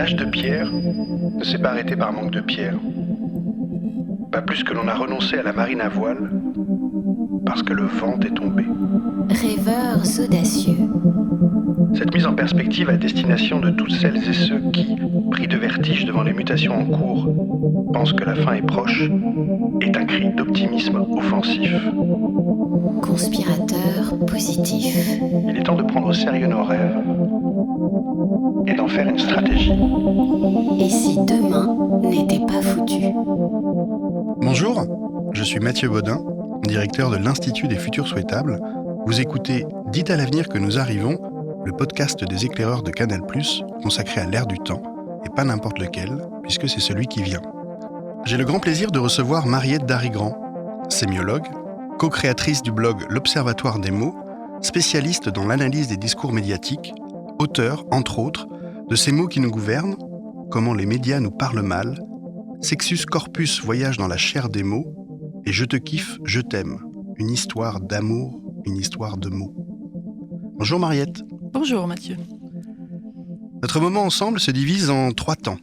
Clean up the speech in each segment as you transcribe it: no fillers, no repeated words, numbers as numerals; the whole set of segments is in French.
l'âge de pierre ne s'est pas arrêté par manque de pierre. Pas plus que l'on a renoncé à la marine à voile parce que le vent est tombé. Rêveurs audacieux. Cette mise en perspective à destination de toutes celles et ceux qui, pris de vertige devant les mutations en cours, pensent que la fin est proche, est un cri d'optimisme offensif. Conspirateur positif. Il est temps de prendre au sérieux nos rêves et d'en faire une stratégie. Et si demain n'était pas foutu? Bonjour, je suis Mathieu Baudin, directeur de l'Institut des Futurs Souhaitables. Vous écoutez Dites à l'avenir que nous arrivons, le podcast des éclaireurs de Canal+, consacré à l'ère du temps, et pas n'importe lequel, puisque c'est celui qui vient. J'ai le grand plaisir de recevoir Mariette Darigrand, sémiologue, co-créatrice du blog L'Observatoire des mots, spécialiste dans l'analyse des discours médiatiques, auteur, entre autres, de Ces mots qui nous gouvernent, Comment les médias nous parlent mal, Sexus Corpus voyage dans la chair des mots, et Je te kiffe, je t'aime, une histoire d'amour, une histoire de mots. Bonjour Mariette. Bonjour Mathieu. Notre moment ensemble se divise en 3 temps.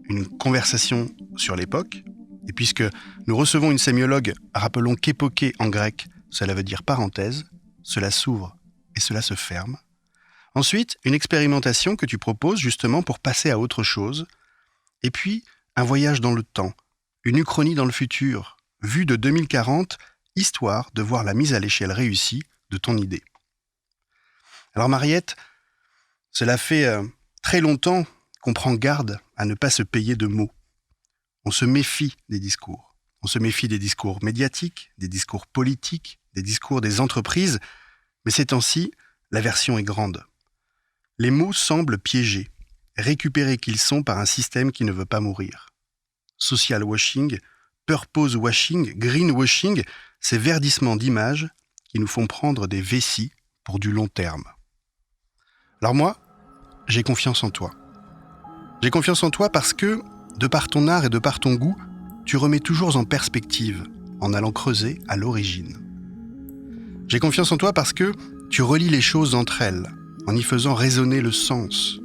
Une conversation sur l'époque, et puisque nous recevons une sémiologue, rappelons qu'époquer en grec, cela veut dire parenthèse, cela s'ouvre et cela se ferme. Ensuite, une expérimentation que tu proposes justement pour passer à autre chose. Et puis, un voyage dans le temps, une uchronie dans le futur, vue de 2040, histoire de voir la mise à l'échelle réussie de ton idée. Alors Mariette, cela fait très longtemps qu'on prend garde à ne pas se payer de mots. On se méfie des discours. On se méfie des discours médiatiques, des discours politiques, des discours des entreprises. Mais ces temps-ci, l'aversion est grande. Les mots semblent piégés, récupérés qu'ils sont par un système qui ne veut pas mourir. Social washing, purpose washing, green washing, ces verdissements d'images qui nous font prendre des vessies pour du long terme. Alors moi, j'ai confiance en toi. J'ai confiance en toi parce que, de par ton art et de par ton goût, tu remets toujours en perspective, en allant creuser à l'origine. J'ai confiance en toi parce que tu relis les choses entre elles, en y faisant résonner le sens.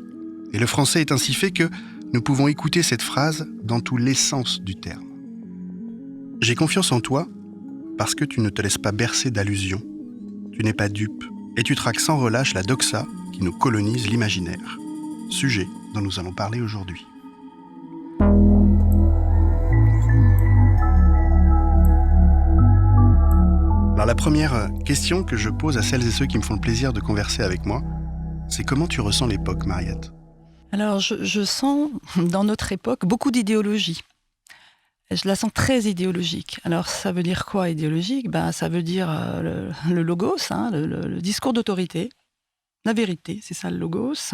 Et le français est ainsi fait que nous pouvons écouter cette phrase dans tout l'essence du terme. J'ai confiance en toi parce que tu ne te laisses pas bercer d'allusions, tu n'es pas dupe, et tu traques sans relâche la doxa qui nous colonise l'imaginaire. Sujet dont nous allons parler aujourd'hui. Alors la première question que je pose à celles et ceux qui me font le plaisir de converser avec moi, c'est comment tu ressens l'époque, Mariette ? Alors je sens dans notre époque beaucoup d'idéologie. Je la sens très idéologique. Alors ça veut dire quoi idéologique ? Ça veut dire le logos, le discours d'autorité, la vérité, c'est ça le logos,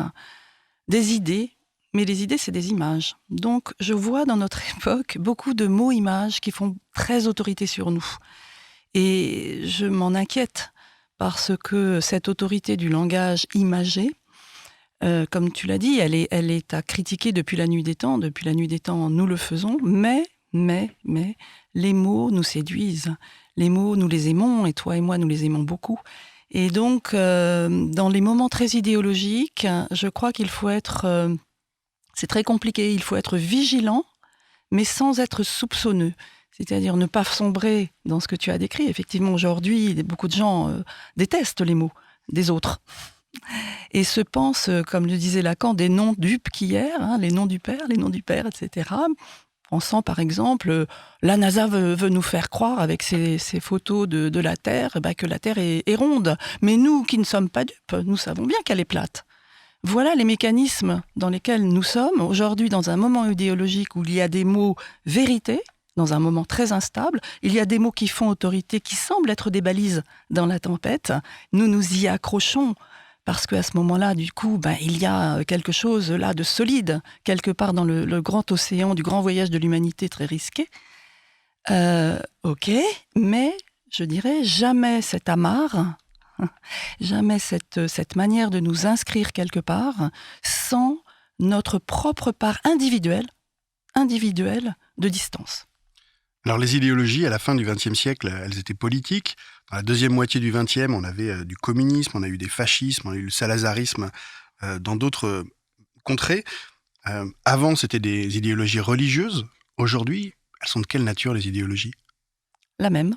des idées, mais les idées c'est des images. Donc je vois dans notre époque beaucoup de mots-images qui font très autorité sur nous. Et je m'en inquiète parce que cette autorité du langage imagé, comme tu l'as dit, elle est à critiquer depuis la nuit des temps. Depuis la nuit des temps, nous le faisons, mais les mots nous séduisent. Les mots, nous les aimons, et toi et moi, nous les aimons beaucoup. Et donc, dans les moments très idéologiques, je crois qu'il faut être... c'est très compliqué, il faut être vigilant, mais sans être soupçonneux. C'est-à-dire ne pas sombrer dans ce que tu as décrit. Effectivement, aujourd'hui, beaucoup de gens détestent les mots des autres. Et se pensent, comme le disait Lacan, des noms dupes qu'hier, les noms du père, etc. Pensant par exemple, la NASA veut nous faire croire avec ces photos de la Terre, que la Terre est ronde. Mais nous qui ne sommes pas dupes, nous savons bien qu'elle est plate. Voilà les mécanismes dans lesquels nous sommes aujourd'hui dans un moment idéologique où il y a des mots vérité, dans un moment très instable, il y a des mots qui font autorité, qui semblent être des balises dans la tempête. Nous nous y accrochons parce qu'à ce moment-là, du coup, il y a quelque chose là de solide, quelque part dans le grand océan du grand voyage de l'humanité très risqué. Ok, mais je dirais jamais cet amarre, jamais cette manière de nous inscrire quelque part sans notre propre part individuelle de distance. Alors les idéologies, à la fin du XXe siècle, elles étaient politiques. Dans la deuxième moitié du XXe, on avait du communisme, on a eu des fascismes, on a eu le salazarisme dans d'autres contrées. Avant, c'était des idéologies religieuses. Aujourd'hui, elles sont de quelle nature, les idéologies ? La même.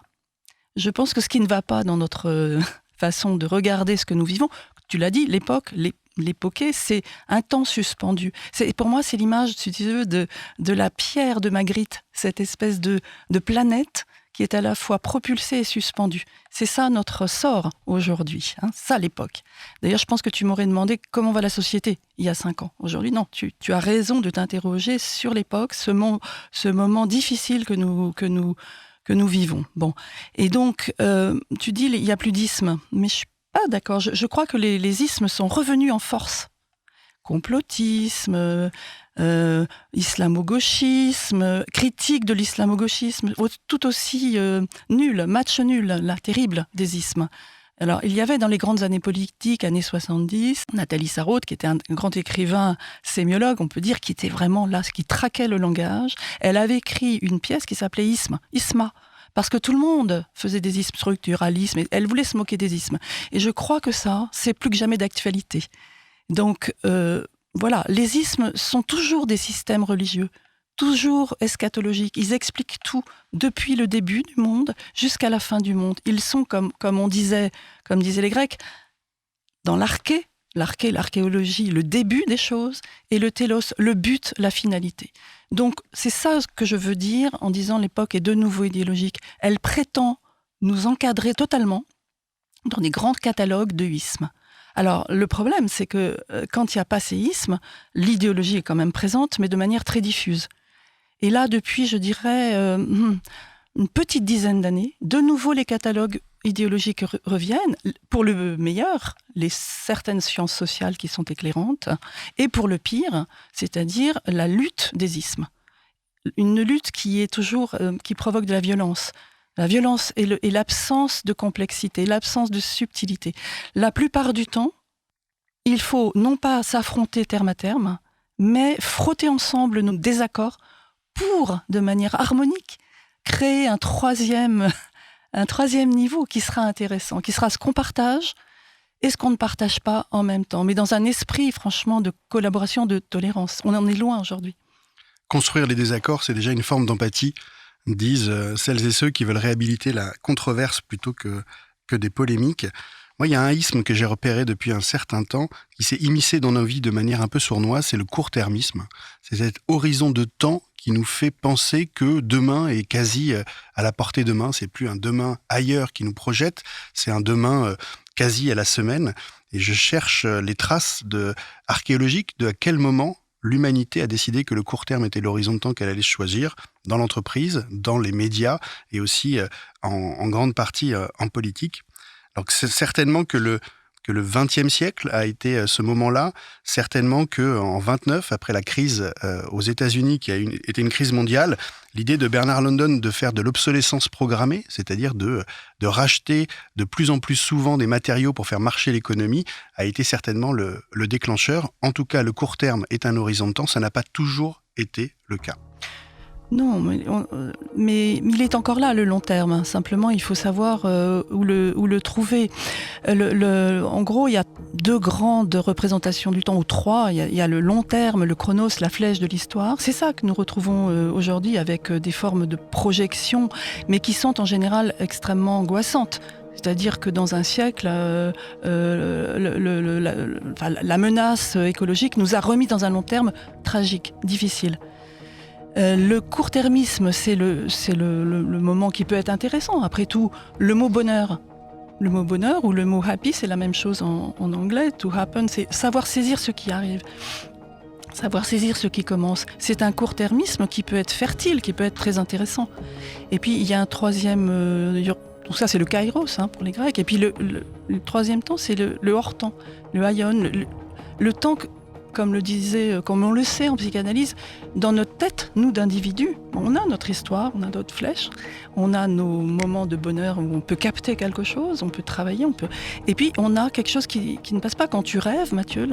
Je pense que ce qui ne va pas dans notre façon de regarder ce que nous vivons, tu l'as dit, l'époqué, c'est un temps suspendu. Pour moi, c'est l'image, si tu veux, de la pierre de Magritte, cette espèce de planète qui est à la fois propulsée et suspendue. C'est ça notre sort aujourd'hui, ça l'époque. D'ailleurs, je pense que tu m'aurais demandé comment va la société il y a 5 ans. Aujourd'hui, non, tu as raison de t'interroger sur l'époque, ce moment difficile que nous vivons. Bon. Et donc, tu dis il n'y a plus d'ismes, mais je suis pas d'accord. Je crois que les ismes sont revenus en force. Complotisme, islamo-gauchisme, critique de l'islamo-gauchisme, tout aussi nul, match nul, là, terrible des ismes. Alors, il y avait dans les grandes années politiques, années 70, Nathalie Sarraute, qui était un grand écrivain sémiologue, on peut dire, qui était vraiment là, qui traquait le langage. Elle avait écrit une pièce qui s'appelait Isma, parce que tout le monde faisait des ismes, structuralisme, et elle voulait se moquer des ismes. Et je crois que ça, c'est plus que jamais d'actualité. Donc, voilà, les ismes sont toujours des systèmes religieux, toujours eschatologiques. Ils expliquent tout, depuis le début du monde jusqu'à la fin du monde. Ils sont, comme disaient les Grecs, dans l'arché, l'archéologie, le début des choses, et le télos, le but, la finalité. Donc, c'est ça que je veux dire en disant l'époque est de nouveau idéologique. Elle prétend nous encadrer totalement dans des grands catalogues de ismes. Alors, le problème, c'est que quand il y a passéisme, l'idéologie est quand même présente, mais de manière très diffuse. Et là, depuis, je dirais, une petite dizaine d'années, de nouveau, les catalogues idéologiques reviennent, pour le meilleur, certaines sciences sociales qui sont éclairantes, et pour le pire, c'est-à-dire la lutte des ismes. Une lutte qui est toujours, qui provoque de la violence. La violence et l'absence de complexité, l'absence de subtilité. La plupart du temps, il faut non pas s'affronter terme à terme, mais frotter ensemble nos désaccords pour, de manière harmonique, créer un troisième niveau qui sera intéressant, qui sera ce qu'on partage et ce qu'on ne partage pas en même temps, mais dans un esprit, franchement, de collaboration, de tolérance. On en est loin aujourd'hui. Construire les désaccords, c'est déjà une forme d'empathie, disent celles et ceux qui veulent réhabiliter la controverse plutôt que des polémiques. Moi, il y a un isme que j'ai repéré depuis un certain temps, qui s'est immiscé dans nos vies de manière un peu sournoise, c'est le court-termisme. C'est cet horizon de temps qui nous fait penser que demain est quasi à la portée de main. C'est plus un demain ailleurs qui nous projette, c'est un demain quasi à la semaine. Et je cherche les traces archéologiques de à quel moment l'humanité a décidé que le court terme était l'horizon de temps qu'elle allait choisir dans l'entreprise, dans les médias et aussi en grande partie en politique. Donc c'est certainement que le XXe siècle a été ce moment-là, certainement qu'en 29, après la crise aux États-Unis, qui a été une crise mondiale, l'idée de Bernard London de faire de l'obsolescence programmée, c'est-à-dire de racheter de plus en plus souvent des matériaux pour faire marcher l'économie, a été certainement le déclencheur. En tout cas, le court terme est un horizon de temps, ça n'a pas toujours été le cas. Non, mais il est encore là, le long terme. Simplement, il faut savoir où le trouver. En gros, il y a 2 grandes représentations du temps, ou 3. Il y a le long terme, le chronos, la flèche de l'histoire. C'est ça que nous retrouvons aujourd'hui avec des formes de projection, mais qui sont en général extrêmement angoissantes. C'est-à-dire que dans un siècle, la menace écologique nous a remis dans un long terme tragique, difficile. Le court-termisme, c'est le moment qui peut être intéressant. Après tout, le mot bonheur ou le mot happy, c'est la même chose en anglais. To happen, c'est savoir saisir ce qui arrive, savoir saisir ce qui commence. C'est un court-termisme qui peut être fertile, qui peut être très intéressant. Et puis, il y a un troisième... donc ça, c'est le kairos pour les Grecs. Et puis, le troisième temps, c'est le hors-temps, le aion, le temps comme on le sait en psychanalyse, dans notre tête, nous d'individus, on a notre histoire, on a d'autres flèches, on a nos moments de bonheur où on peut capter quelque chose, on peut travailler, et puis on a quelque chose qui ne passe pas. Quand tu rêves, Mathieu,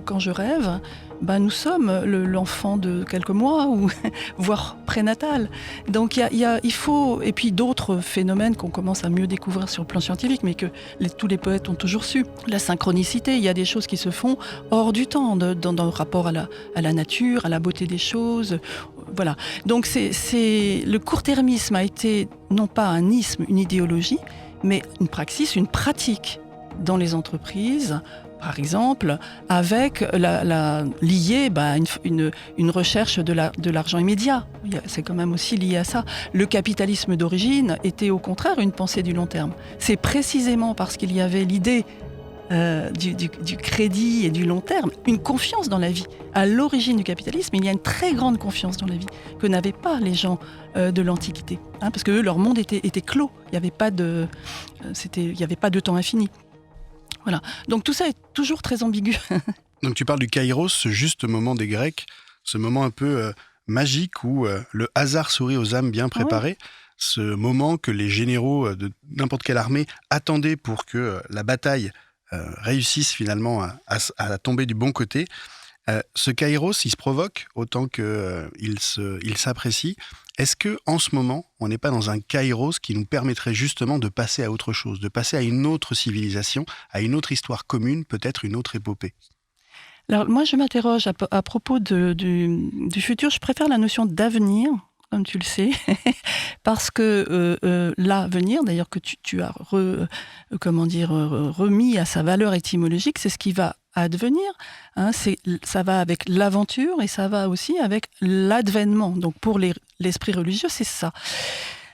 quand je rêve, nous sommes l'enfant de quelques mois, ou voire prénatal. Donc il faut, et puis d'autres phénomènes qu'on commence à mieux découvrir sur le plan scientifique, mais que tous les poètes ont toujours su. La synchronicité, il y a des choses qui se font hors du temps, dans le rapport à la nature, à la beauté des choses. Voilà. Donc le court-termisme a été non pas un isme, une idéologie, mais une praxis, une pratique dans les entreprises, par exemple, avec lié une recherche de l'argent immédiat. C'est quand même aussi lié à ça. Le capitalisme d'origine était au contraire une pensée du long terme. C'est précisément parce qu'il y avait l'idée du crédit et du long terme, une confiance dans la vie. À l'origine du capitalisme, il y a une très grande confiance dans la vie que n'avaient pas les gens de l'Antiquité, parce que eux, leur monde était clos. Il n'y avait pas de temps infini. Voilà. Donc tout ça est toujours très ambigu. Donc tu parles du Kairos, ce juste moment des Grecs, ce moment un peu magique où le hasard sourit aux âmes bien préparées, ce moment que les généraux de n'importe quelle armée attendaient pour que la bataille réussissent finalement à tomber du bon côté. Ce Kairos, il se provoque autant qu'il s'apprécie. Est-ce qu'en ce moment, on n'est pas dans un Kairos qui nous permettrait justement de passer à autre chose, de passer à une autre civilisation, à une autre histoire commune, peut-être une autre épopée ? Alors moi, je m'interroge à propos du futur. Je préfère la notion d'avenir, comme tu le sais, parce que l'avenir, d'ailleurs que tu as remis à sa valeur étymologique, c'est ce qui va advenir. Ça va avec l'aventure et ça va aussi avec l'advénement. Donc pour l'esprit religieux, c'est ça.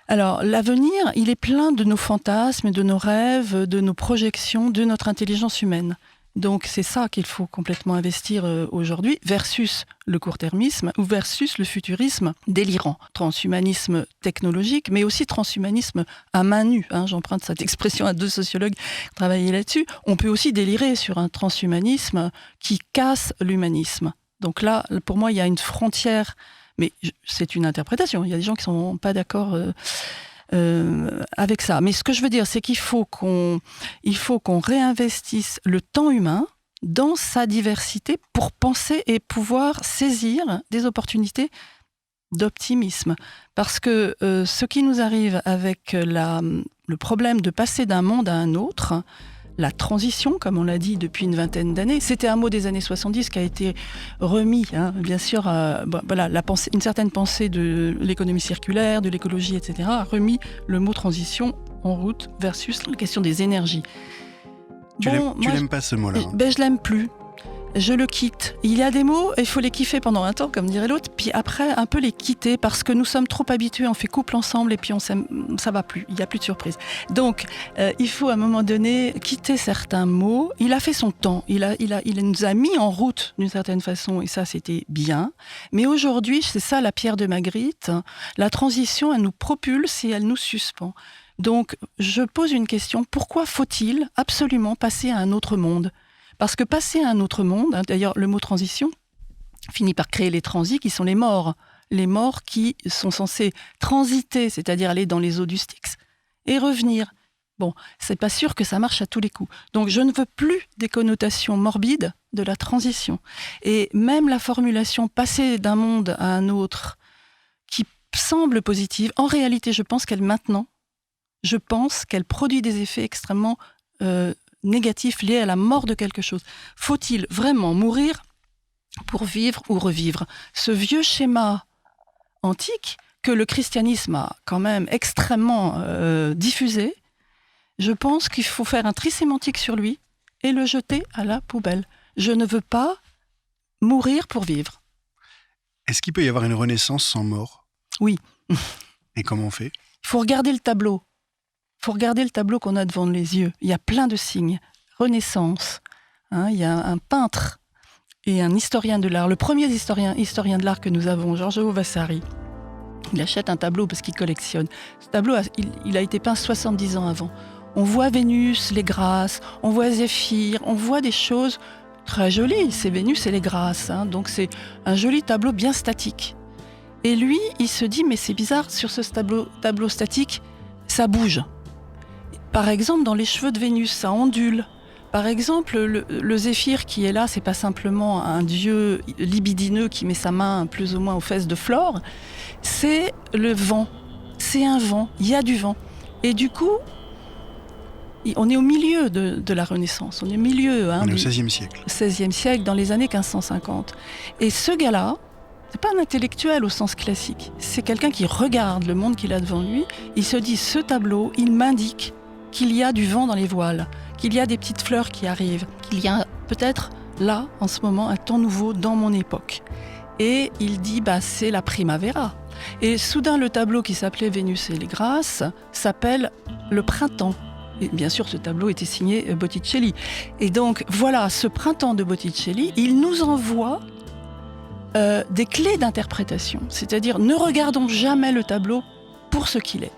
Alors l'avenir, il est plein de nos fantasmes, de nos rêves, de nos projections, de notre intelligence humaine. Donc c'est ça qu'il faut complètement investir aujourd'hui, versus le court-termisme ou versus le futurisme délirant. Transhumanisme technologique, mais aussi transhumanisme à main nue. J'emprunte cette expression à 2 sociologues qui travaillaient là-dessus. On peut aussi délirer sur un transhumanisme qui casse l'humanisme. Donc là, pour moi, il y a une frontière, mais c'est une interprétation. Il y a des gens qui ne sont pas d'accord avec ça. Mais ce que je veux dire, c'est qu'il faut qu'on réinvestisse le temps humain dans sa diversité pour penser et pouvoir saisir des opportunités d'optimisme. Parce que ce qui nous arrive avec le problème de passer d'un monde à un autre, la transition, comme on l'a dit depuis une vingtaine d'années, c'était un mot des années 70 qui a été remis, bien sûr, une certaine pensée de l'économie circulaire, de l'écologie, etc., a remis le mot transition en route versus la question des énergies. Tu l'aimes pas ce mot-là ? Je l'aime plus. Je le quitte. Il y a des mots, il faut les kiffer pendant un temps, comme dirait l'autre, puis après, un peu les quitter, parce que nous sommes trop habitués, on fait couple ensemble, et puis on s'aime, ça va plus, il n'y a plus de surprise. Donc, il faut à un moment donné quitter certains mots. Il a fait son temps, il nous a mis en route d'une certaine façon, et ça, c'était bien. Mais aujourd'hui, c'est ça la pierre de Magritte, la transition, elle nous propulse et elle nous suspend. Donc, je pose une question, pourquoi faut-il absolument passer à un autre monde ? Parce que passer à un autre monde, d'ailleurs le mot transition finit par créer les transits qui sont les morts qui sont censés transiter, c'est-à-dire aller dans les eaux du Styx et revenir. Bon, c'est pas sûr que ça marche à tous les coups. Donc je ne veux plus des connotations morbides de la transition. Et même la formulation passer d'un monde à un autre qui semble positive, en réalité je pense qu'elle produit des effets extrêmement négatif lié à la mort de quelque chose. Faut-il vraiment mourir pour vivre ou revivre ? Ce vieux schéma antique que le christianisme a quand même extrêmement diffusé, je pense qu'il faut faire un tri sémantique sur lui et le jeter à la poubelle. Je ne veux pas mourir pour vivre. Est-ce qu'il peut y avoir une renaissance sans mort ? Oui. Et comment on fait ? Il faut regarder le tableau. Il faut regarder le tableau qu'on a devant les yeux. Il y a plein de signes. Renaissance. Il y a un peintre et un historien de l'art. Le premier historien de l'art que nous avons, Giorgio Vasari, il achète un tableau parce qu'il collectionne. Ce tableau, il a été peint 70 ans avant. On voit Vénus, les Grâces, on voit Zéphyr, on voit des choses très jolies. C'est Vénus et les Grâces. Donc c'est un joli tableau bien statique. Et lui, il se dit, mais c'est bizarre, sur ce tableau statique, ça bouge. Par exemple, dans les cheveux de Vénus, ça ondule. Par exemple, le Zéphyr qui est là, c'est pas simplement un dieu libidineux qui met sa main plus ou moins aux fesses de Flore, c'est le vent. C'est un vent, il y a du vent. Et du coup, On est au milieu de la Renaissance, on est au milieu. On est au XVIe siècle. XVIe siècle, dans les années 1550. Et ce gars-là, c'est pas un intellectuel au sens classique. C'est quelqu'un qui regarde le monde qu'il a devant lui. Il se dit, ce tableau, il m'indique qu'il y a du vent dans les voiles, qu'il y a des petites fleurs qui arrivent, qu'il y a peut-être là, en ce moment, un temps nouveau dans mon époque. Et il dit, c'est la primavera. Et soudain, le tableau qui s'appelait Vénus et les Grâces s'appelle le printemps. Et bien sûr, ce tableau était signé Botticelli. Et donc, voilà, ce printemps de Botticelli, il nous envoie des clés d'interprétation. C'est-à-dire, ne regardons jamais le tableau pour ce qu'il est.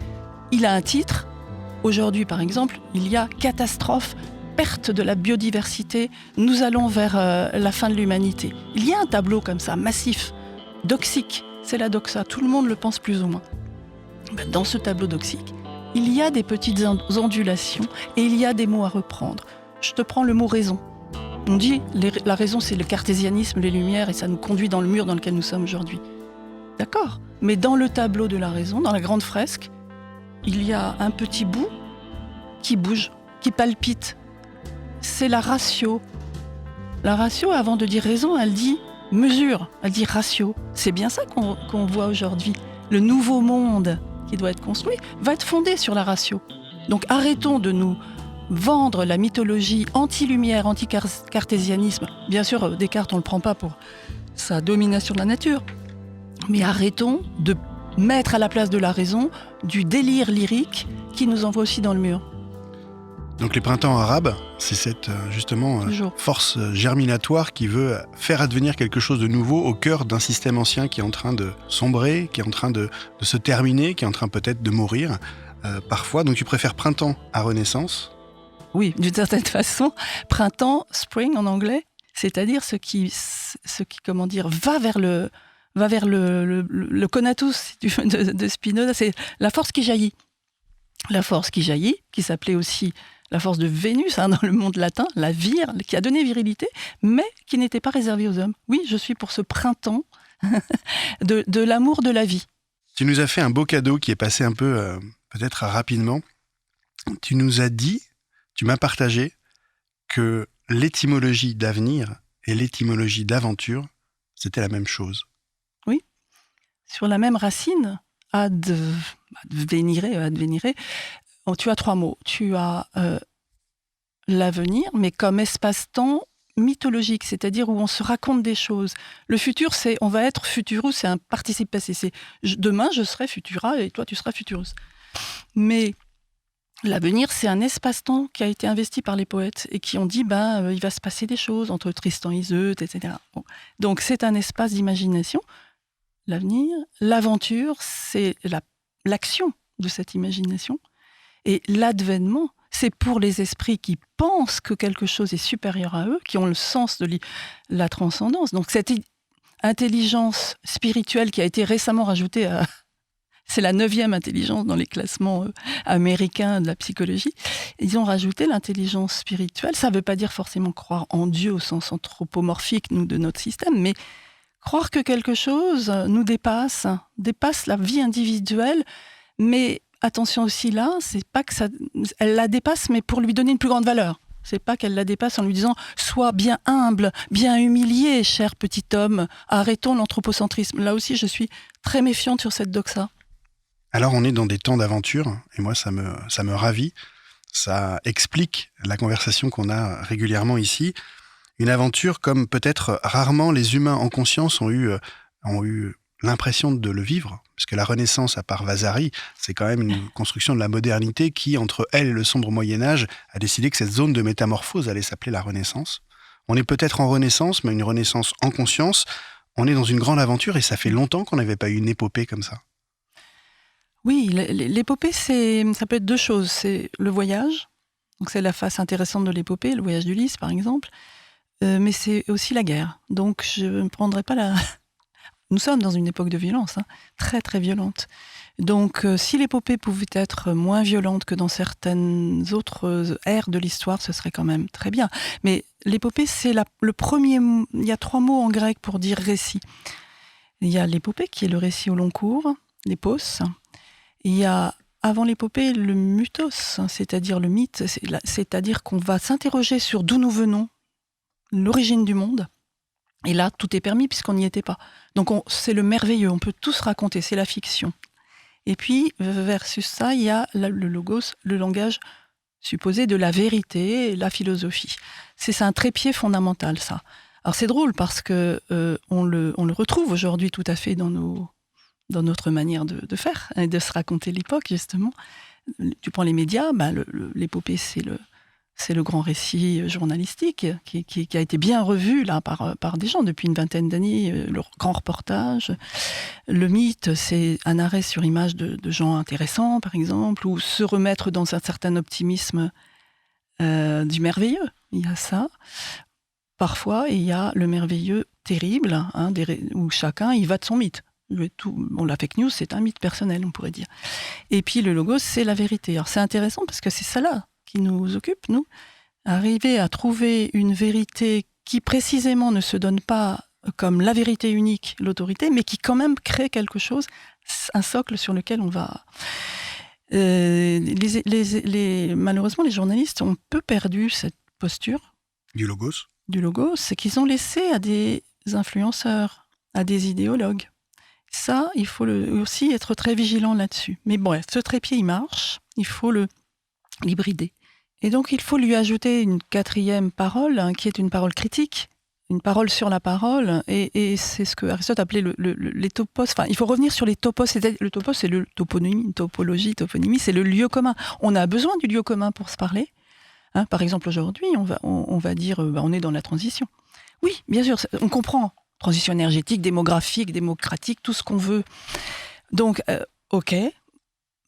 Il a un titre. Aujourd'hui, par exemple, il y a catastrophe, perte de la biodiversité. Nous allons vers la fin de l'humanité. Il y a un tableau comme ça, massif, doxique. C'est la doxa. Tout le monde le pense plus ou moins. Dans ce tableau doxique, il y a des petites ondulations et il y a des mots à reprendre. Je te prends le mot raison. On dit la raison, c'est le cartésianisme, les lumières, et ça nous conduit dans le mur dans lequel nous sommes aujourd'hui. D'accord. Mais dans le tableau de la raison, dans la grande fresque, il y a un petit bout qui bouge, qui palpite. C'est la ratio. La ratio, avant de dire raison, elle dit mesure, elle dit ratio. C'est bien ça qu'on voit aujourd'hui. Le nouveau monde qui doit être construit va être fondé sur la ratio. Donc arrêtons de nous vendre la mythologie anti-lumière, anti-cartésianisme. Bien sûr, Descartes, on ne le prend pas pour sa domination de la nature. Mais arrêtons de mettre à la place de la raison du délire lyrique qui nous envoie aussi dans le mur. Donc les printemps arabes, c'est cette justement force germinatoire qui veut faire advenir quelque chose de nouveau au cœur d'un système ancien qui est en train de sombrer, qui est en train de se terminer, qui est en train peut-être de mourir parfois. Donc tu préfères printemps à Renaissance ? Oui, d'une certaine façon, printemps, spring en anglais, c'est-à-dire ce qui comment dire, va vers le conatus de Spinoza, c'est la force qui jaillit. La force qui jaillit, qui s'appelait aussi la force de Vénus dans le monde latin, la vire, qui a donné virilité, mais qui n'était pas réservée aux hommes. Oui, je suis pour ce printemps de l'amour de la vie. Tu nous as fait un beau cadeau qui est passé un peu, peut-être rapidement. Tu m'as partagé que l'étymologie d'avenir et l'étymologie d'aventure, c'était la même chose. Oui, sur la même racine, advenire, tu as 3 mots. Tu as l'avenir, mais comme espace-temps mythologique, c'est-à-dire où on se raconte des choses. Le futur, on va être futurus, c'est un participe passé. Demain, je serai futura et toi, tu seras futurus. Mais l'avenir, c'est un espace-temps qui a été investi par les poètes et qui ont dit, il va se passer des choses entre Tristan et Iseut, etc. Bon. Donc, c'est un espace d'imagination. L'avenir, l'aventure, c'est l'action de cette imagination. Et l'advénement, c'est pour les esprits qui pensent que quelque chose est supérieur à eux, qui ont le sens de la transcendance. Donc cette intelligence spirituelle qui a été récemment rajoutée c'est la 9e intelligence dans les classements américains de la psychologie. Ils ont rajouté l'intelligence spirituelle. Ça ne veut pas dire forcément croire en Dieu au sens anthropomorphique de notre système, mais croire que quelque chose nous dépasse la vie individuelle, mais attention aussi là, c'est pas que elle la dépasse, mais pour lui donner une plus grande valeur. C'est pas qu'elle la dépasse en lui disant « Sois bien humble, bien humilié, cher petit homme, arrêtons l'anthropocentrisme ». Là aussi, je suis très méfiante sur cette doxa. Alors, on est dans des temps d'aventure, et moi, ça me ravit. Ça explique la conversation qu'on a régulièrement ici. Une aventure comme peut-être rarement les humains en conscience ont eu l'impression de le vivre, puisque la Renaissance, à part Vasari, c'est quand même une construction de la modernité qui, entre elle et le sombre Moyen-Âge, a décidé que cette zone de métamorphose allait s'appeler la Renaissance. On est peut-être en Renaissance, mais une Renaissance en conscience. On est dans une grande aventure et ça fait longtemps qu'on n'avait pas eu une épopée comme ça. Oui, l'épopée, ça peut être 2 choses. C'est le voyage, donc c'est la face intéressante de l'épopée, le voyage d'Ulysse par exemple, mais c'est aussi la guerre. Donc je ne prendrai pas Nous sommes dans une époque de violence, très très violente. Donc si l'épopée pouvait être moins violente que dans certaines autres ères de l'histoire, ce serait quand même très bien. Mais l'épopée, c'est le premier... Il y a 3 mots en grec pour dire récit. Il y a l'épopée qui est le récit au long cours, l'épos. Il y a avant l'épopée, le mythos, c'est-à-dire le mythe, c'est-à-dire qu'on va s'interroger sur d'où nous venons, l'origine du monde. Et là, tout est permis puisqu'on n'y était pas. Donc c'est le merveilleux, on peut tout se raconter, c'est la fiction. Et puis, versus ça, il y a le logos, le langage supposé de la vérité et la philosophie. C'est un trépied fondamental, ça. Alors c'est drôle parce que on le retrouve aujourd'hui tout à fait dans notre manière de faire et de se raconter l'époque, justement. Tu prends les médias, l'épopée, c'est le grand récit journalistique qui a été bien revu là, par des gens depuis une vingtaine d'années, le grand reportage. Le mythe, c'est un arrêt sur image de gens intéressants, par exemple, ou se remettre dans un certain optimisme du merveilleux. Il y a ça. Parfois, il y a le merveilleux terrible, où chacun y va de son mythe. La fake news, c'est un mythe personnel, on pourrait dire. Et puis le logos, c'est la vérité. Alors c'est intéressant parce que c'est ça là qui nous occupe, nous. Arriver à trouver une vérité qui précisément ne se donne pas comme la vérité unique, l'autorité, mais qui quand même crée quelque chose, un socle sur lequel on va... malheureusement, les journalistes ont peu perdu cette posture. Du logos, c'est qu'ils ont laissé à des influenceurs, à des idéologues. Ça, il faut aussi être très vigilant là-dessus. Mais bon, ce trépied, il marche, il faut l'hybrider. Et donc, il faut lui ajouter une quatrième parole, qui est une parole critique, une parole sur la parole, et c'est ce que Aristote appelait les topos. Enfin, il faut revenir sur les topos. Le topos, c'est le toponymie, c'est le lieu commun. On a besoin du lieu commun pour se parler. Par exemple, aujourd'hui, on va dire on est dans la transition. Oui, bien sûr, on comprend. Transition énergétique, démographique, démocratique, tout ce qu'on veut. Donc, ok.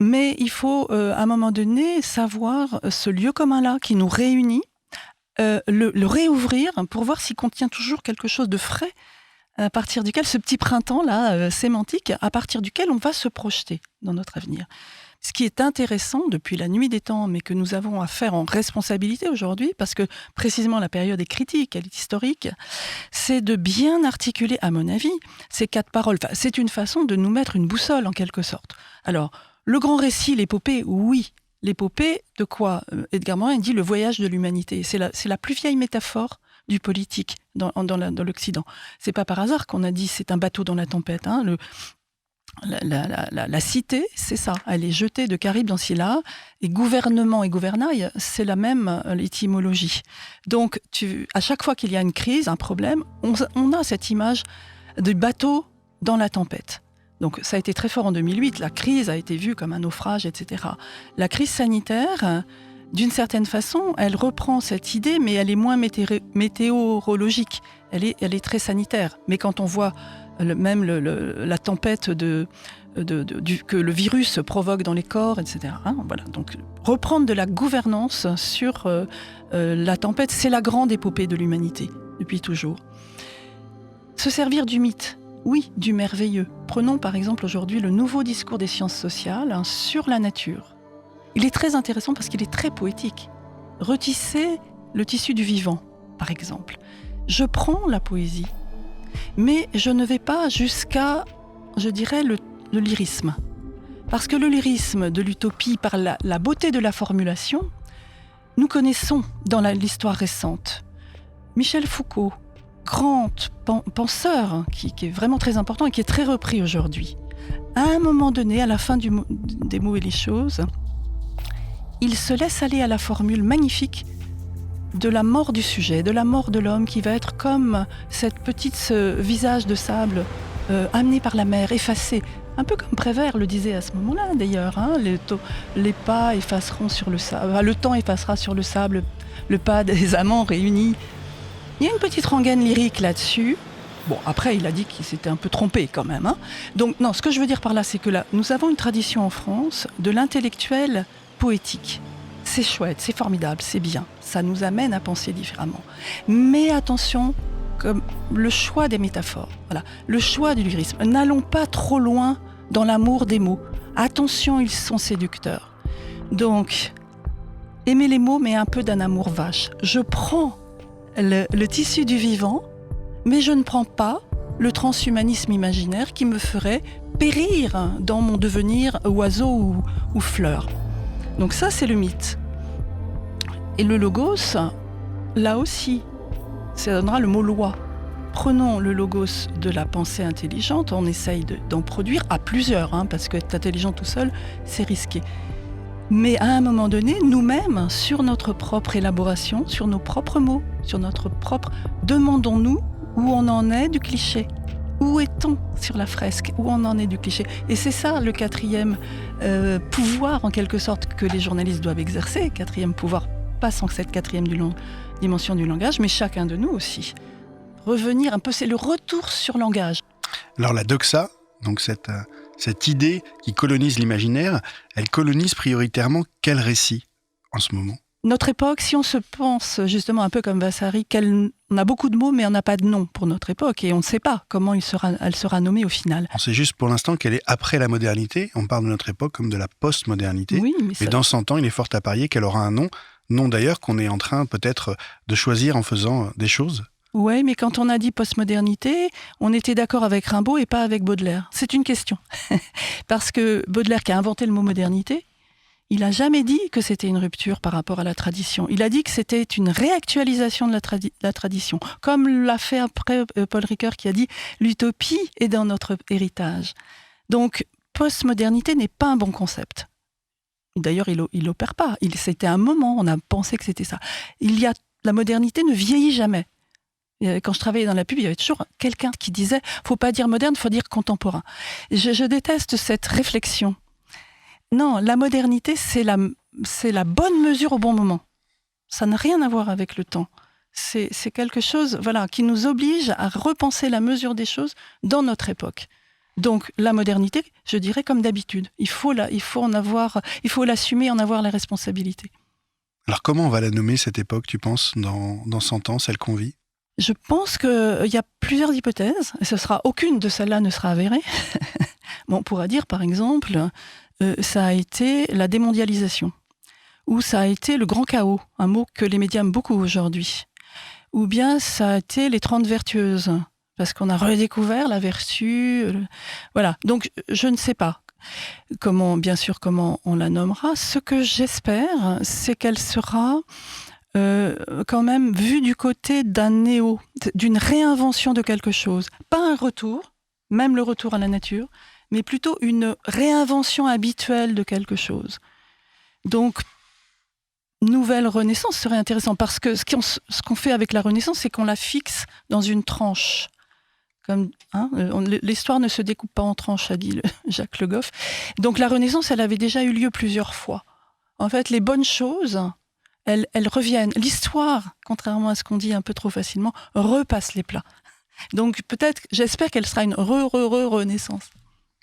Mais il faut, à un moment donné, savoir ce lieu commun-là qui nous réunit, le réouvrir pour voir s'il contient toujours quelque chose de frais, à partir duquel, ce petit printemps-là, sémantique, à partir duquel on va se projeter dans notre avenir. Ce qui est intéressant depuis la nuit des temps, mais que nous avons à faire en responsabilité aujourd'hui, parce que précisément la période est critique, elle est historique, c'est de bien articuler, à mon avis, ces quatre paroles. Enfin, c'est une façon de nous mettre une boussole, en quelque sorte. Alors, le grand récit, l'épopée, oui. L'épopée, de quoi Edgar Morin dit le voyage de l'humanité. C'est la plus vieille métaphore du politique dans l'Occident. C'est pas par hasard qu'on a dit c'est un bateau dans la tempête. La cité, c'est ça. Elle est jetée de Charybde dans Scylla, et gouvernement et gouvernail, c'est la même étymologie. Donc, à chaque fois qu'il y a une crise, un problème, on a cette image du bateau dans la tempête. Donc, ça a été très fort en 2008. La crise a été vue comme un naufrage, etc. La crise sanitaire, d'une certaine façon, elle reprend cette idée, mais elle est moins météorologique. Elle est très sanitaire. Mais quand on voit la tempête que le virus provoque dans les corps, etc. Voilà. Donc, reprendre de la gouvernance sur la tempête, c'est la grande épopée de l'humanité, depuis toujours. Se servir du mythe, oui, du merveilleux. Prenons par exemple aujourd'hui le nouveau discours des sciences sociales sur la nature. Il est très intéressant parce qu'il est très poétique. Retisser le tissu du vivant, par exemple. Je prends la poésie, mais je ne vais pas jusqu'à, je dirais, le lyrisme. Parce que le lyrisme de l'utopie, par la beauté de la formulation, nous connaissons dans l'histoire récente. Michel Foucault, grand penseur, qui est vraiment très important et qui est très repris aujourd'hui. À un moment donné, à la fin des mots et les choses, il se laisse aller à la formule magnifique de la mort du sujet, de la mort de l'homme qui va être comme cette petite visage de sable amené par la mer, effacé. Un peu comme Prévert le disait à ce moment-là d'ailleurs. Les pas effaceront sur le sable, le temps effacera sur le sable le pas des amants réunis. Il y a une petite rengaine lyrique là-dessus. Bon, après, il a dit qu'il s'était un peu trompé quand même. Donc, non, ce que je veux dire par là, c'est que là, nous avons une tradition en France de l'intellectuel poétique. C'est chouette, c'est formidable, c'est bien. Ça nous amène à penser différemment. Mais attention, comme le choix des métaphores, voilà, le choix du lyrisme. N'allons pas trop loin dans l'amour des mots. Attention, ils sont séducteurs. Donc, aimer les mots, mais un peu d'un amour vache. Je prends le tissu du vivant, mais je ne prends pas le transhumanisme imaginaire qui me ferait périr dans mon devenir oiseau ou fleur. Donc ça, c'est le mythe. Et le logos, là aussi, ça donnera le mot loi. Prenons le logos de la pensée intelligente, on essaye d'en produire à plusieurs, parce que être intelligent tout seul, c'est risqué. Mais à un moment donné, nous-mêmes, sur notre propre élaboration, sur nos propres mots, sur notre propre... Demandons-nous où on en est du cliché. Où est-on sur la fresque? Où on en est du cliché? Et c'est ça le quatrième pouvoir, en quelque sorte, que les journalistes doivent exercer. Quatrième pouvoir, pas sans cette quatrième dimension du langage, mais chacun de nous aussi. Revenir un peu, c'est le retour sur langage. Alors la doxa, donc cette idée qui colonise l'imaginaire, elle colonise prioritairement quel récit en ce moment? Notre époque, si on se pense justement un peu comme Vasari, on a beaucoup de mots mais on n'a pas de nom pour notre époque et on ne sait pas comment elle sera nommée au final. On sait juste pour l'instant qu'elle est après la modernité, on parle de notre époque comme de la post-modernité, oui, mais dans 100 ans il est fort à parier qu'elle aura un nom d'ailleurs qu'on est en train peut-être de choisir en faisant des choses. Oui, mais quand on a dit postmodernité, on était d'accord avec Rimbaud et pas avec Baudelaire. C'est une question. Parce que Baudelaire, qui a inventé le mot modernité, il n'a jamais dit que c'était une rupture par rapport à la tradition. Il a dit que c'était une réactualisation de la tradition. Comme l'a fait après Paul Ricoeur qui a dit « l'utopie est dans notre héritage ». Donc, postmodernité n'est pas un bon concept. D'ailleurs, il n'opère pas. C'était un moment, on a pensé que c'était ça. La modernité ne vieillit jamais. Quand je travaillais dans la pub, il y avait toujours quelqu'un qui disait « faut pas dire moderne, faut dire contemporain ». Je déteste cette réflexion. Non, la modernité, c'est la bonne mesure au bon moment. Ça n'a rien à voir avec le temps. C'est quelque chose qui nous oblige à repenser la mesure des choses dans notre époque. Donc la modernité, je dirais comme d'habitude. Il faut l'assumer, en avoir la responsabilité. Alors comment on va la nommer cette époque, tu penses, dans 100 ans, celle qu'on vit ? Je pense qu'il y a plusieurs hypothèses. Aucune de celles-là ne sera avérée. On pourra dire, par exemple, ça a été la démondialisation. Ou ça a été le grand chaos, un mot que les médias aiment beaucoup aujourd'hui. Ou bien ça a été les 30 vertueuses, parce qu'on a redécouvert la vertu. Voilà. Donc, je ne sais pas comment on la nommera. Ce que j'espère, c'est qu'elle sera... quand même vu du côté d'une réinvention de quelque chose. Pas un retour, même le retour à la nature, mais plutôt une réinvention habituelle de quelque chose. Donc, nouvelle renaissance serait intéressant, parce que ce qu'on fait avec la renaissance, c'est qu'on la fixe dans une tranche. L'histoire ne se découpe pas en tranches, a dit Jacques Le Goff. Donc la renaissance, elle avait déjà eu lieu plusieurs fois. En fait, les bonnes choses... Elles reviennent. L'histoire, contrairement à ce qu'on dit un peu trop facilement, repasse les plats. Donc j'espère qu'elle sera une renaissance.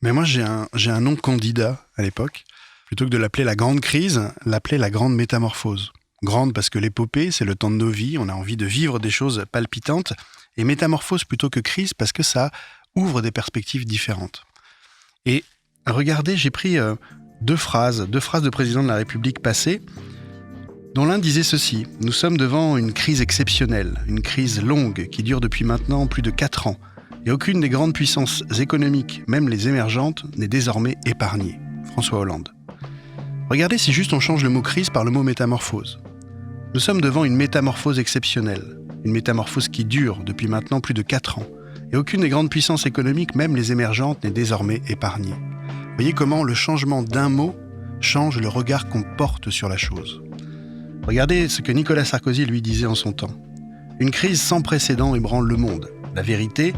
Mais moi, j'ai un nom candidat à l'époque. Plutôt que de l'appeler la grande crise, l'appeler la grande métamorphose. Grande parce que l'épopée, c'est le temps de nos vies, on a envie de vivre des choses palpitantes. Et métamorphose plutôt que crise parce que ça ouvre des perspectives différentes. Et regardez, j'ai pris deux phrases de président de la République passée, dont l'un disait ceci: « Nous sommes devant une crise exceptionnelle, une crise longue qui dure depuis maintenant plus de 4 ans. Et aucune des grandes puissances économiques, même les émergentes, n'est désormais épargnée. » François Hollande. Regardez si juste on change le mot crise par le mot métamorphose. Nous sommes devant une métamorphose exceptionnelle, une métamorphose qui dure depuis maintenant plus de 4 ans. Et aucune des grandes puissances économiques, même les émergentes, n'est désormais épargnée. Voyez comment le changement d'un mot change le regard qu'on porte sur la chose. Regardez ce que Nicolas Sarkozy lui disait en son temps. Une crise sans précédent ébranle le monde. La vérité,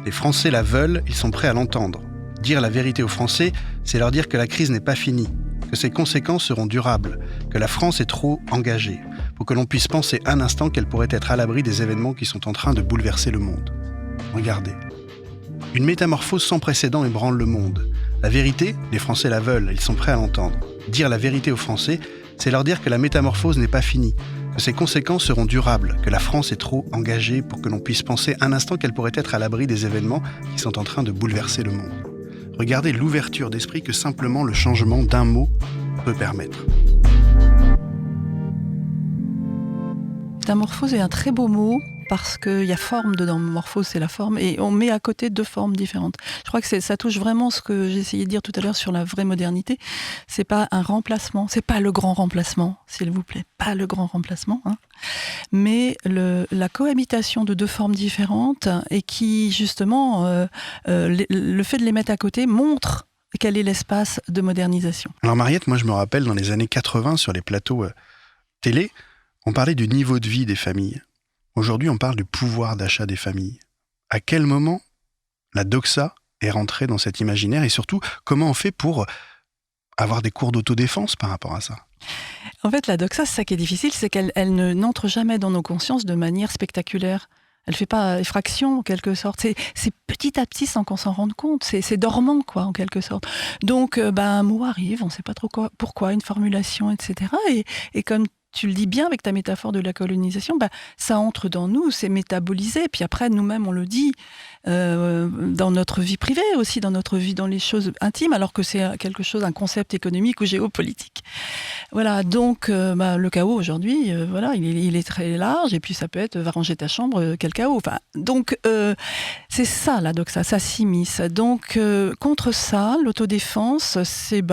les Français la veulent, ils sont prêts à l'entendre. Dire la vérité aux Français, c'est leur dire que la crise n'est pas finie, que ses conséquences seront durables, que la France est trop engagée, pour que l'on puisse penser un instant qu'elle pourrait être à l'abri des événements qui sont en train de bouleverser le monde. Regardez. Une métamorphose sans précédent ébranle le monde. La vérité, les Français la veulent, ils sont prêts à l'entendre. Dire la vérité aux Français, c'est leur dire que la métamorphose n'est pas finie, que ses conséquences seront durables, que la France est trop engagée pour que l'on puisse penser un instant qu'elle pourrait être à l'abri des événements qui sont en train de bouleverser le monde. Regardez l'ouverture d'esprit que simplement le changement d'un mot peut permettre. Métamorphose est un très beau mot. parce qu'il y a forme dedans, morphose c'est la forme, et on met à côté deux formes différentes. Je crois que ça touche vraiment ce que j'ai essayé de dire tout à l'heure sur la vraie modernité. C'est pas un remplacement, c'est pas le grand remplacement, s'il vous plaît, pas le grand remplacement, hein, mais la cohabitation de deux formes différentes, et qui justement, le fait de les mettre à côté montre quel est l'espace de modernisation. Alors Mariette, moi je me rappelle dans les années 80 sur les plateaux télé, on parlait du niveau de vie des familles. Aujourd'hui, on parle du pouvoir d'achat des familles. À quel moment la doxa est rentrée dans cet imaginaire, et surtout, comment on fait pour avoir des cours d'autodéfense par rapport à ça ? En fait, la doxa, c'est ça qui est difficile, c'est qu'elle n'entre jamais dans nos consciences de manière spectaculaire. Elle fait pas effraction, en quelque sorte. C'est petit à petit, sans qu'on s'en rende compte. C'est dormant, quoi, en quelque sorte. Donc, un mot arrive, on ne sait pas trop pourquoi, une formulation, etc. Et comme tu le dis bien avec ta métaphore de la colonisation, ça entre dans nous, c'est métabolisé. Puis après, nous-mêmes, on le dit dans notre vie privée aussi, dans notre vie, dans les choses intimes, alors que c'est quelque chose, un concept économique ou géopolitique. Voilà, donc le chaos aujourd'hui, voilà, il est très large, et puis ça peut être va ranger ta chambre, quel chaos. Enfin, donc c'est ça la doxa, ça s'immisce. Donc contre ça, l'autodéfense, c'est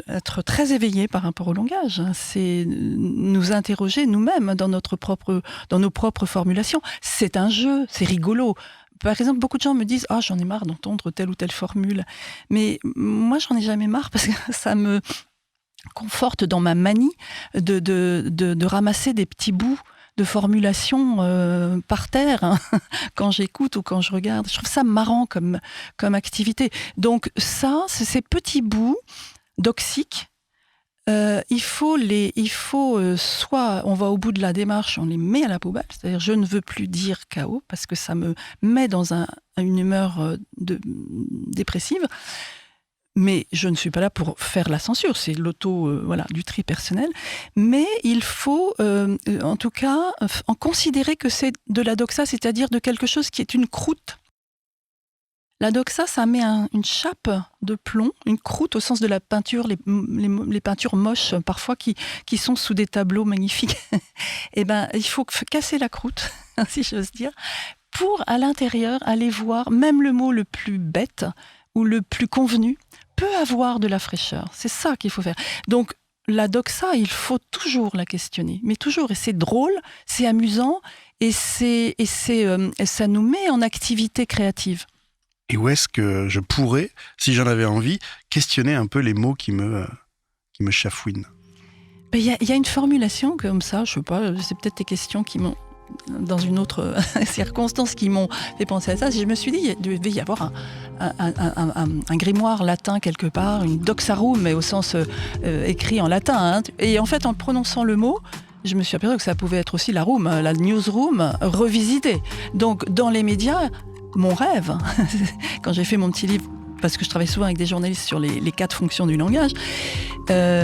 être très éveillé par rapport au langage. C'est nous interroger nous-mêmes dans nos propres formulations. C'est un jeu, c'est rigolo. Par exemple, beaucoup de gens me disent « Ah, j'en ai marre d'entendre telle ou telle formule ». Mais moi, j'en ai jamais marre parce que ça me conforte dans ma manie de ramasser des petits bouts de formulation par terre, hein, quand j'écoute ou quand je regarde. Je trouve ça marrant comme activité. Donc ça, c'est ces petits bouts doxiques. Il faut soit on va au bout de la démarche, on les met à la poubelle, c'est-à-dire je ne veux plus dire chaos parce que ça me met dans une humeur dépressive, mais je ne suis pas là pour faire la censure, c'est du tri personnel, mais il faut en tout cas en considérer que c'est de la doxa, c'est-à-dire de quelque chose qui est une croûte. La doxa, ça met une chape de plomb, une croûte au sens de la peinture, les peintures moches parfois qui sont sous des tableaux magnifiques. Il faut casser la croûte, si j'ose dire, pour à l'intérieur aller voir, même le mot le plus bête ou le plus convenu peut avoir de la fraîcheur. C'est ça qu'il faut faire. Donc la doxa, il faut toujours la questionner, mais toujours. Et c'est drôle, c'est amusant, et ça nous met en activité créative. Et où est-ce que je pourrais, si j'en avais envie, questionner un peu les mots qui me chafouinent ? Il y a une formulation comme ça, je sais pas, c'est peut-être tes questions qui m'ont, dans une autre circonstance, qui m'ont fait penser à ça. Je me suis dit, il devait y avoir un grimoire latin quelque part, une doxarum, mais au sens écrit en latin. Hein. Et en fait, en prononçant le mot, je me suis aperçu que ça pouvait être aussi la room, la newsroom revisitée. Donc, dans les médias, mon rêve, quand j'ai fait mon petit livre, parce que je travaille souvent avec des journalistes sur les 4 fonctions du langage,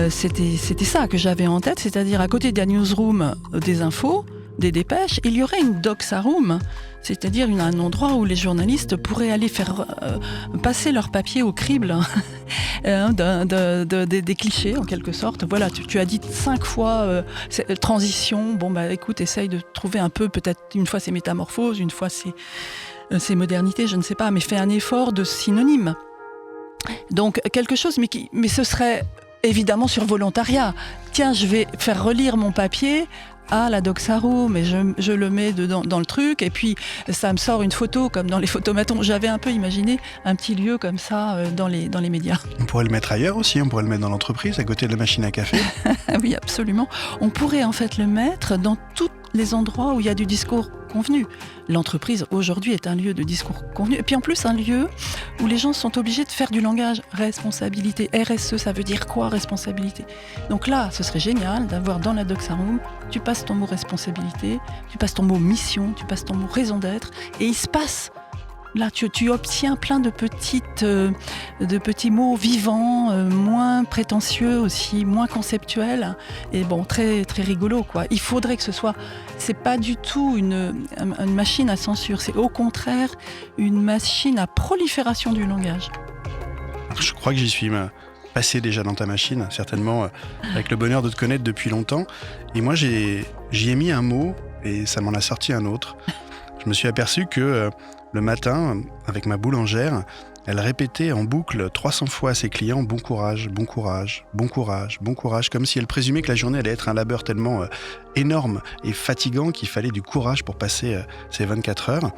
c'était ça que j'avais en tête, c'est-à-dire à côté de la newsroom des infos, des dépêches, il y aurait une doxaroom, c'est-à-dire un endroit où les journalistes pourraient aller faire passer leur papier au crible des clichés en quelque sorte. Voilà, tu as dit 5 fois transition, écoute, essaye de trouver un peu, peut-être une fois c'est métamorphose, une fois c'est modernité, je ne sais pas, mais fais un effort de synonyme. Donc quelque chose, mais ce serait évidemment sur volontariat. Tiens, je vais faire relire mon papier à la doxaroom, et je le mets dans le truc, et puis ça me sort une photo comme dans les photomatons. J'avais un peu imaginé un petit lieu comme ça dans les médias. On pourrait le mettre ailleurs aussi, on pourrait le mettre dans l'entreprise, à côté de la machine à café. Oui, absolument. On pourrait en fait le mettre dans tous les endroits où il y a du discours convenu. L'entreprise, aujourd'hui, est un lieu de discours convenu. Et puis en plus, un lieu où les gens sont obligés de faire du langage. Responsabilité. RSE, ça veut dire quoi, responsabilité ? Donc là, ce serait génial d'avoir dans la doxaroom, tu passes ton mot responsabilité, tu passes ton mot mission, tu passes ton mot raison d'être, et il se passe. Là, tu obtiens plein de petits mots vivants, moins prétentieux aussi, moins conceptuels, et très, très rigolo, quoi. Il faudrait que c'est pas du tout une machine à censure, c'est au contraire une machine à prolifération du langage. Je crois que j'y suis. passé déjà dans ta machine, certainement avec le bonheur de te connaître depuis longtemps. Et moi, j'y ai mis un mot et ça m'en a sorti un autre. Je me suis aperçu que le matin, avec ma boulangère, elle répétait en boucle 300 fois à ses clients « bon courage, bon courage, bon courage, bon courage », comme si elle présumait que la journée allait être un labeur tellement énorme et fatigant qu'il fallait du courage pour passer ces 24 heures.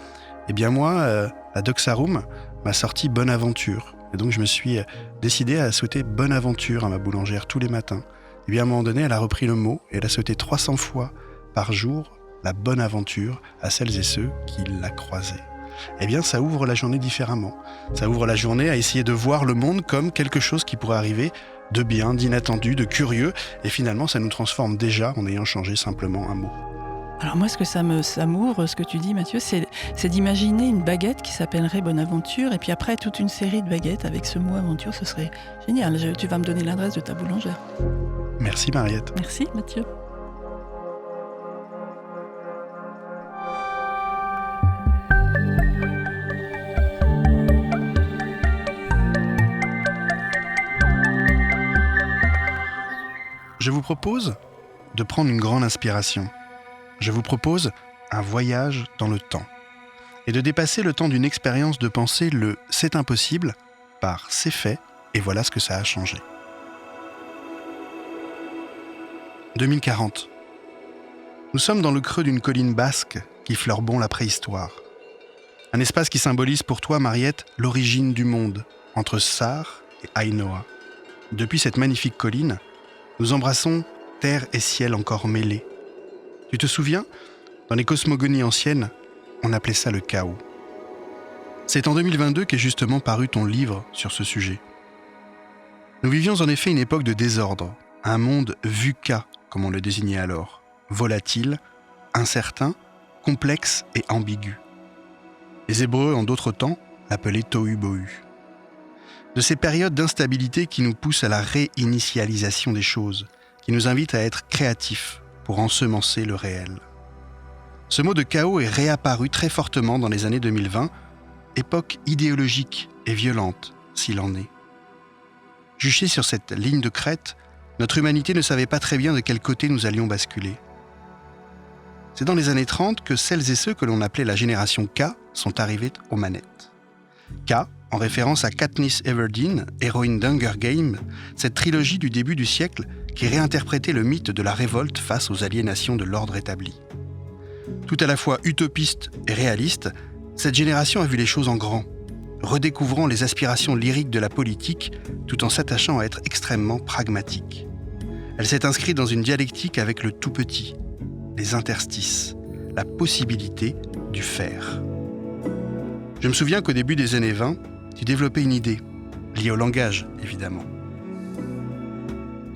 Eh bien moi, la Doxaroom m'a sorti « bonne aventure ». Et donc je me suis décidé à souhaiter « bonne aventure » à ma boulangère tous les matins. Et bien à un moment donné, elle a repris le mot et elle a souhaité 300 fois par jour la bonne aventure à celles et ceux qui la croisaient. Eh bien, ça ouvre la journée différemment. Ça ouvre la journée à essayer de voir le monde comme quelque chose qui pourrait arriver de bien, d'inattendu, de curieux. Et finalement, ça nous transforme déjà en ayant changé simplement un mot. Alors moi, ce que ça m'ouvre, ce que tu dis, Mathieu, c'est d'imaginer une baguette qui s'appellerait Bonne Aventure, et puis après, toute une série de baguettes avec ce mot aventure, ce serait génial. Tu vas me donner l'adresse de ta boulangère. Merci Mariette. Merci Mathieu. Je vous propose de prendre une grande inspiration. Je vous propose un voyage dans le temps et de dépasser le temps d'une expérience de pensée le « c'est impossible » par « c'est fait » et voilà ce que ça a changé. 2040. Nous sommes dans le creux d'une colline basque qui fleure bon la préhistoire. Un espace qui symbolise pour toi, Mariette, l'origine du monde, entre Sarre et Ainoa. Depuis cette magnifique colline, nous embrassons terre et ciel encore mêlés. Tu te souviens ? Dans les cosmogonies anciennes, on appelait ça le chaos. C'est en 2022 qu'est justement paru ton livre sur ce sujet. Nous vivions en effet une époque de désordre, un monde VUCA, comme on le désignait alors, volatile, incertain, complexe et ambigu. Les Hébreux, en d'autres temps, l'appelaient Tohu-Bohu. De ces périodes d'instabilité qui nous poussent à la réinitialisation des choses, qui nous invitent à être créatifs pour ensemencer le réel. Ce mot de chaos est réapparu très fortement dans les années 2020, époque idéologique et violente, s'il en est. Juché sur cette ligne de crête, notre humanité ne savait pas très bien de quel côté nous allions basculer. C'est dans les années 30 que celles et ceux que l'on appelait la génération K sont arrivés aux manettes. K, en référence à Katniss Everdeen, héroïne d'Hunger Games, cette trilogie du début du siècle qui réinterprétait le mythe de la révolte face aux aliénations de l'ordre établi. Tout à la fois utopiste et réaliste, cette génération a vu les choses en grand, redécouvrant les aspirations lyriques de la politique tout en s'attachant à être extrêmement pragmatique. Elle s'est inscrite dans une dialectique avec le tout petit, les interstices, la possibilité du faire. Je me souviens qu'au début des années 20, tu développais une idée, liée au langage, évidemment.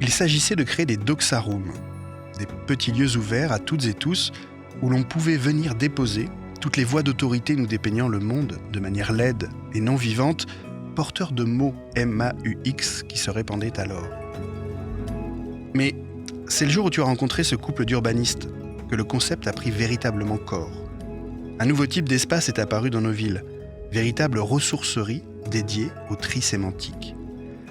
Il s'agissait de créer des Doxarooms, des petits lieux ouverts à toutes et tous où l'on pouvait venir déposer toutes les voix d'autorité nous dépeignant le monde de manière laide et non vivante, porteurs de mots MAUX qui se répandaient alors. Mais c'est le jour où tu as rencontré ce couple d'urbanistes que le concept a pris véritablement corps. Un nouveau type d'espace est apparu dans nos villes, véritable ressourcerie dédiée au tri sémantique,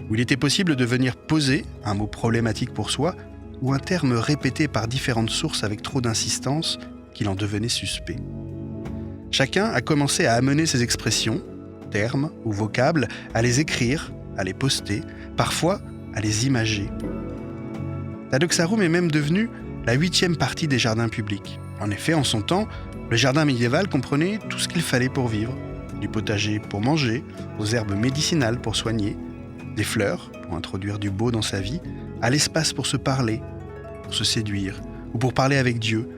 où il était possible de venir poser un mot problématique pour soi ou un terme répété par différentes sources avec trop d'insistance qu'il en devenait suspect. Chacun a commencé à amener ses expressions, termes ou vocables, à les écrire, à les poster, parfois à les imager. La Doxaroom est même devenue la 8e partie des jardins publics. En effet, en son temps, le jardin médiéval comprenait tout ce qu'il fallait pour vivre. Du potager pour manger, aux herbes médicinales pour soigner, des fleurs pour introduire du beau dans sa vie, à l'espace pour se parler, pour se séduire ou pour parler avec Dieu,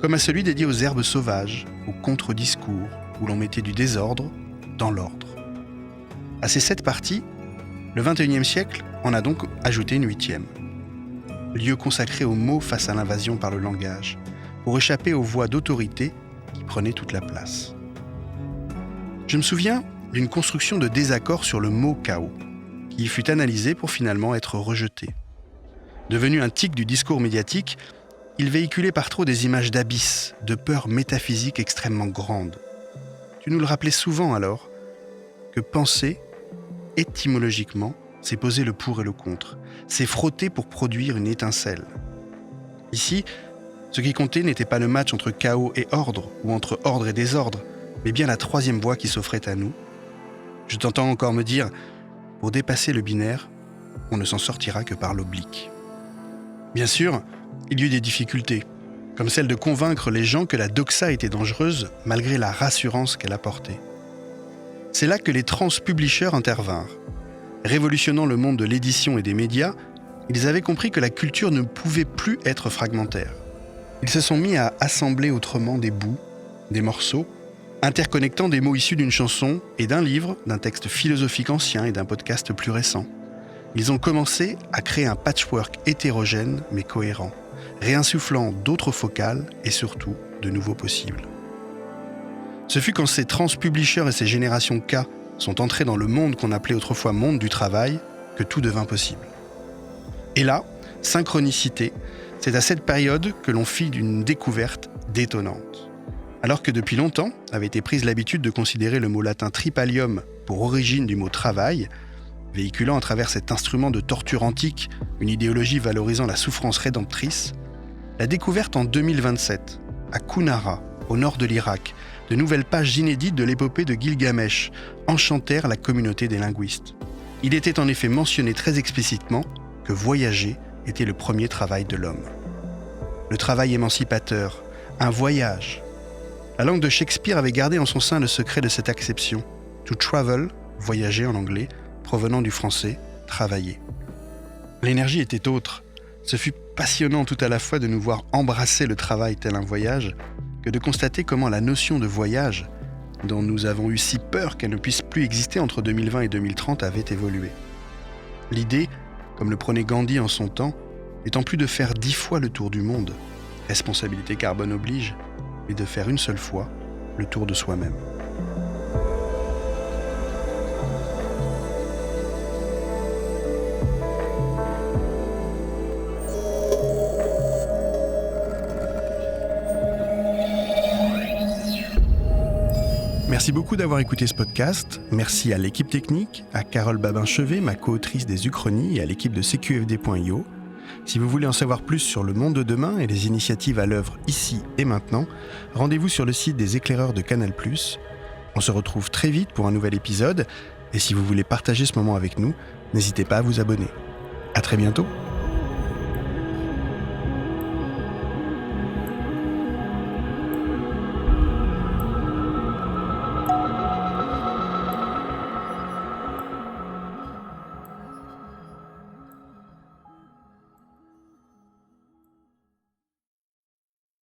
comme à celui dédié aux herbes sauvages, aux contre-discours, où l'on mettait du désordre dans l'ordre. À ces 7 parties, le XXIe siècle en a donc ajouté une 8e. Lieu consacré aux mots face à l'invasion par le langage, pour échapper aux voix d'autorité qui prenaient toute la place. Je me souviens d'une construction de désaccord sur le mot « chaos », qui fut analysé pour finalement être rejeté. Devenu un tic du discours médiatique, il véhiculait par trop des images d'abysse, de peurs métaphysiques extrêmement grandes. Tu nous le rappelais souvent alors, que penser, étymologiquement, c'est poser le pour et le contre, c'est frotter pour produire une étincelle. Ici, ce qui comptait n'était pas le match entre chaos et ordre, ou entre ordre et désordre, mais bien la troisième voie qui s'offrait à nous. Je t'entends encore me dire, pour dépasser le binaire, on ne s'en sortira que par l'oblique. Bien sûr, il y eut des difficultés, comme celle de convaincre les gens que la doxa était dangereuse malgré la rassurance qu'elle apportait. C'est là que les trans-publishers intervinrent. Révolutionnant le monde de l'édition et des médias, ils avaient compris que la culture ne pouvait plus être fragmentaire. Ils se sont mis à assembler autrement des bouts, des morceaux, interconnectant des mots issus d'une chanson et d'un livre, d'un texte philosophique ancien et d'un podcast plus récent. Ils ont commencé à créer un patchwork hétérogène mais cohérent, réinsufflant d'autres focales et surtout de nouveaux possibles. Ce fut quand ces trans-publishers et ces générations K sont entrés dans le monde qu'on appelait autrefois monde du travail que tout devint possible. Et là, synchronicité, c'est à cette période que l'on fit d'une découverte détonnante. Alors que depuis longtemps avait été prise l'habitude de considérer le mot latin tripalium pour origine du mot travail, véhiculant à travers cet instrument de torture antique une idéologie valorisant la souffrance rédemptrice, la découverte en 2027, à Kunara, au nord de l'Irak, de nouvelles pages inédites de l'épopée de Gilgamesh enchantèrent la communauté des linguistes. Il était en effet mentionné très explicitement que voyager était le premier travail de l'homme. Le travail émancipateur, un voyage. La langue de Shakespeare avait gardé en son sein le secret de cette acception. To travel, voyager en anglais, provenant du français, travailler. L'énergie était autre. Ce fut passionnant tout à la fois de nous voir embrasser le travail tel un voyage, que de constater comment la notion de voyage, dont nous avons eu si peur qu'elle ne puisse plus exister entre 2020 et 2030, avait évolué. L'idée, comme le prenait Gandhi en son temps, n'étant plus de faire 10 fois le tour du monde, responsabilité carbone oblige, mais de faire une seule fois le tour de soi-même. Merci beaucoup d'avoir écouté ce podcast. Merci à l'équipe technique, à Carole Babin-Chevet, ma co-autrice des Uchronies, et à l'équipe de CQFD.io. Si vous voulez en savoir plus sur le monde de demain et les initiatives à l'œuvre ici et maintenant, rendez-vous sur le site des éclaireurs de Canal+. On se retrouve très vite pour un nouvel épisode, et si vous voulez partager ce moment avec nous, n'hésitez pas à vous abonner. À très bientôt.